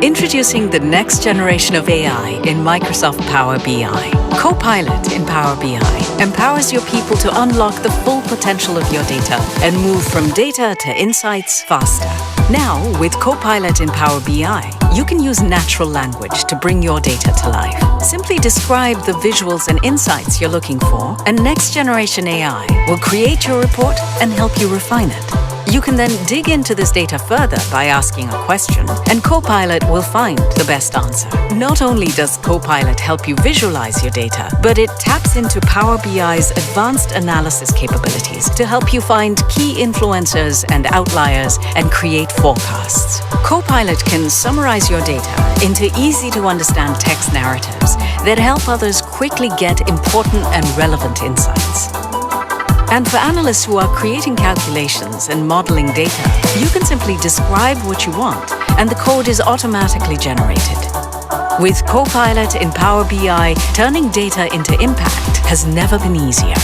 Introducing the next generation of AI in Microsoft Power BI. Copilot in Power BI empowers your people to unlock the full potential of your data and move from data to insights faster. Now, with Copilot in Power BI, you can use natural language to bring your data to life. Simply describe the visuals and insights you're looking for, and next generation AI will create your report and help you refine it. You can then dig into this data further by asking a question, and Copilot will find the best answer. Not only does Copilot help you visualize your data, but it taps into Power BI's advanced analysis capabilities to help you find key influencers and outliers and create forecasts. Copilot can summarize your data into easy-to-understand text narratives that help others quickly get important and relevant insights. And for analysts who are creating calculations and modeling data, you can simply describe what you want, and the code is automatically generated. With Copilot in Power BI, turning data into impact has never been easier.